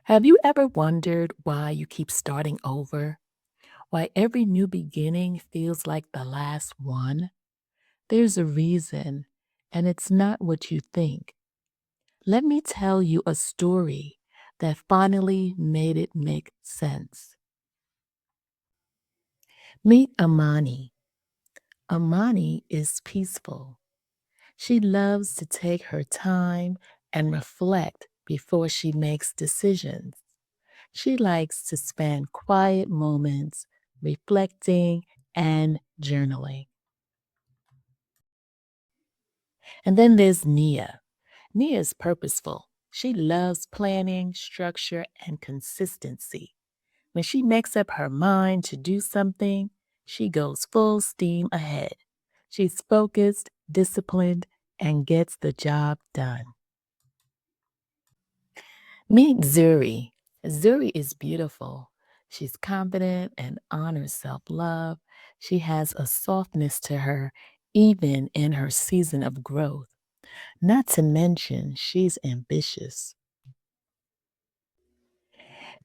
Have you ever wondered why you keep starting over? Why every new beginning feels like the last one? There's a reason, and it's not what you think. Let me tell you a story that finally made it make sense. Meet Amani. Amani is peaceful. She loves to take her time and reflect before she makes decisions. She likes to spend quiet moments reflecting and journaling. And then there's Nia. Nia is purposeful. She loves planning, structure, and consistency. When she makes up her mind to do something, she goes full steam ahead. She's focused, disciplined, and gets the job done. Meet Zuri. Zuri is beautiful. She's confident and honors self love. She has a softness to her, even in her season of growth. Not to mention, she's ambitious.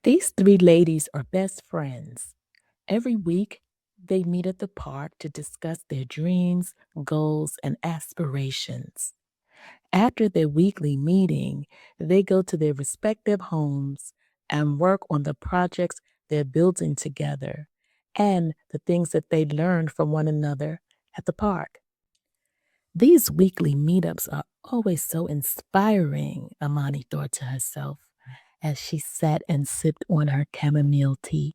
These three ladies are best friends. Every week, they meet at the park to discuss their dreams, goals, and aspirations. After their weekly meeting, they go to their respective homes and work on the projects they're building together and the things that they learned from one another at the park. These weekly meetups are always so inspiring, Amani thought to herself as she sat and sipped on her chamomile tea.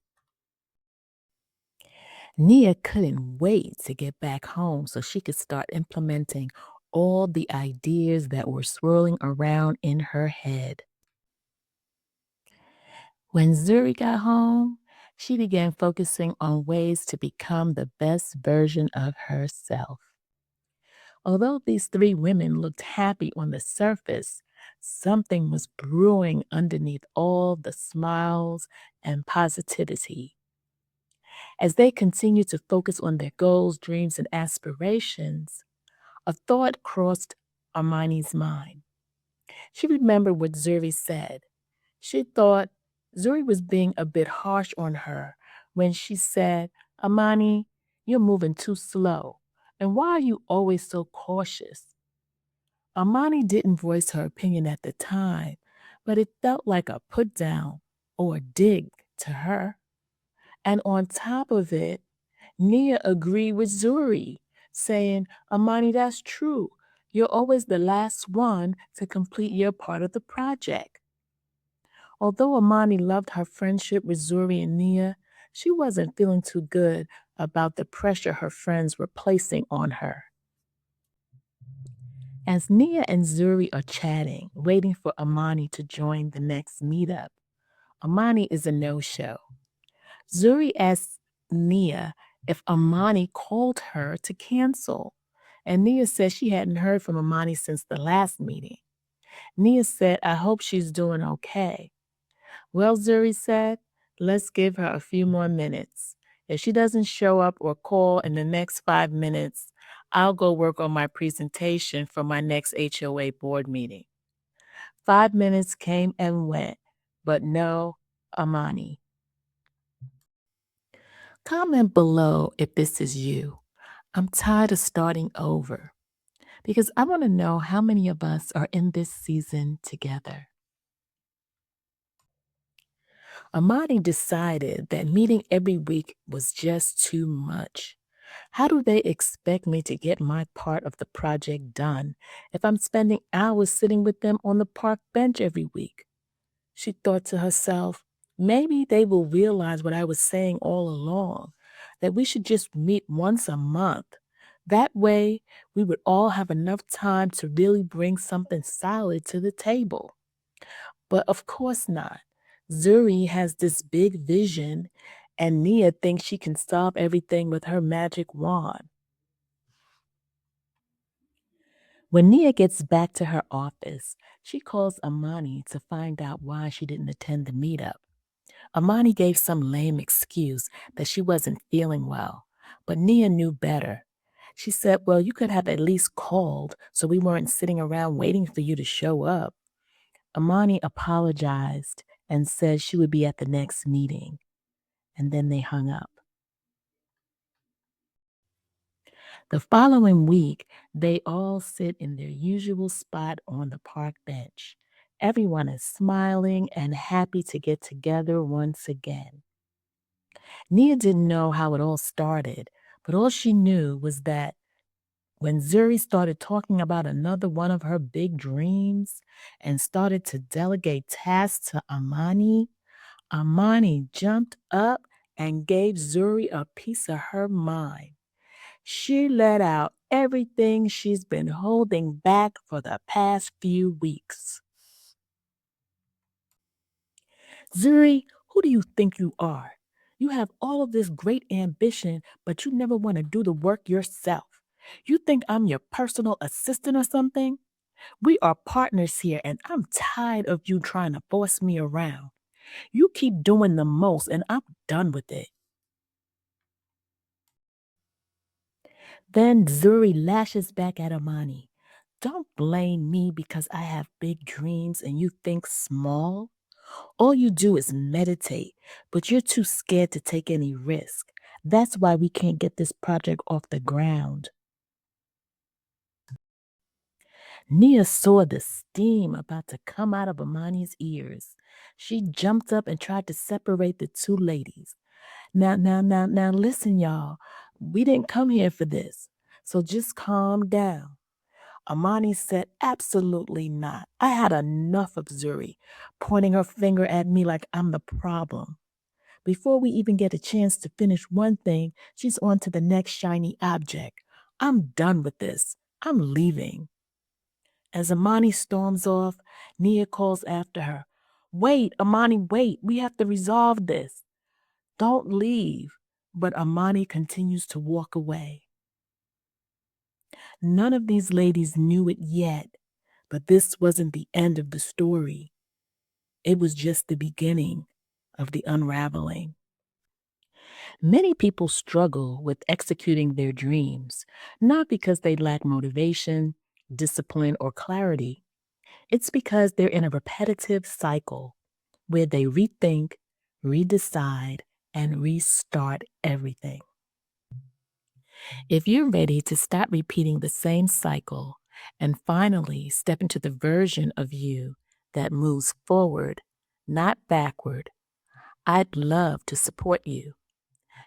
Nia couldn't wait to get back home so she could start implementing all the ideas that were swirling around in her head. When Zuri got home, she began focusing on ways to become the best version of herself. Although these three women looked happy on the surface, something was brewing underneath all the smiles and positivity. As they continued to focus on their goals, dreams, and aspirations, a thought crossed Armani's mind. She remembered what Zuri said. She thought Zuri was being a bit harsh on her when she said, Amani, you're moving too slow. And why are you always so cautious? Amani didn't voice her opinion at the time, but it felt like a put down or a dig to her. And on top of it, Nia agreed with Zuri, saying, Amani, that's true. You're always the last one to complete your part of the project. Although Amani loved her friendship with Zuri and Nia, she wasn't feeling too good about the pressure her friends were placing on her. As Nia and Zuri are chatting, waiting for Amani to join the next meetup, Amani is a no show. Zuri asks Nia if Amani called her to cancel, and Nia says she hadn't heard from Amani since the last meeting. Nia said, I hope she's doing okay. Well, Zuri said, let's give her a few more minutes. If she doesn't show up or call in the next 5 minutes, I'll go work on my presentation for my next HOA board meeting. 5 minutes came and went, but no Amani. Comment below if this is you. I'm tired of starting over because I want to know how many of us are in this season together. Amani decided that meeting every week was just too much. How do they expect me to get my part of the project done if I'm spending hours sitting with them on the park bench every week? She thought to herself, maybe they will realize what I was saying all along, that we should just meet once a month. That way, we would all have enough time to really bring something solid to the table. But of course not. Zuri has this big vision, and Nia thinks she can solve everything with her magic wand. When Nia gets back to her office, she calls Amani to find out why she didn't attend the meetup. Amani gave some lame excuse that she wasn't feeling well, but Nia knew better. She said, well, you could have at least called so we weren't sitting around waiting for you to show up. Amani apologized and said she would be at the next meeting, and then they hung up. The following week, they all sit in their usual spot on the park bench. Everyone is smiling and happy to get together once again. Nia didn't know how it all started, but all she knew was that when Zuri started talking about another one of her big dreams and started to delegate tasks to Amani, Amani jumped up and gave Zuri a piece of her mind. She let out everything she's been holding back for the past few weeks. Zuri, who do you think you are? You have all of this great ambition, but you never want to do the work yourself. You think I'm your personal assistant or something? We are partners here, and I'm tired of you trying to boss me around. You keep doing the most, and I'm done with it. Then Zuri lashes back at Amani. Don't blame me because I have big dreams and you think small. All you do is meditate, but you're too scared to take any risk. That's why we can't get this project off the ground. Nia saw the steam about to come out of Amani's ears. She jumped up and tried to separate the two ladies. Now, listen, y'all. We didn't come here for this. So just calm down. Amani said, absolutely not. I had enough of Zuri pointing her finger at me like I'm the problem. Before we even get a chance to finish one thing, she's on to the next shiny object. I'm done with this. I'm leaving. As Amani storms off, Nia calls after her. Wait, Amani, wait. We have to resolve this. Don't leave. But Amani continues to walk away. None of these ladies knew it yet, but this wasn't the end of the story. It was just the beginning of the unraveling. Many people struggle with executing their dreams, not because they lack motivation, discipline, or clarity. It's because they're in a repetitive cycle where they rethink, redecide, and restart everything. If you're ready to stop repeating the same cycle and finally step into the version of you that moves forward, not backward, I'd love to support you.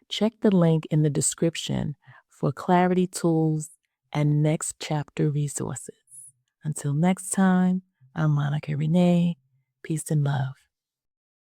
Check the link in the description for clarity tools and next chapter resources. Until next time, I'm Monica Renee. Peace and love.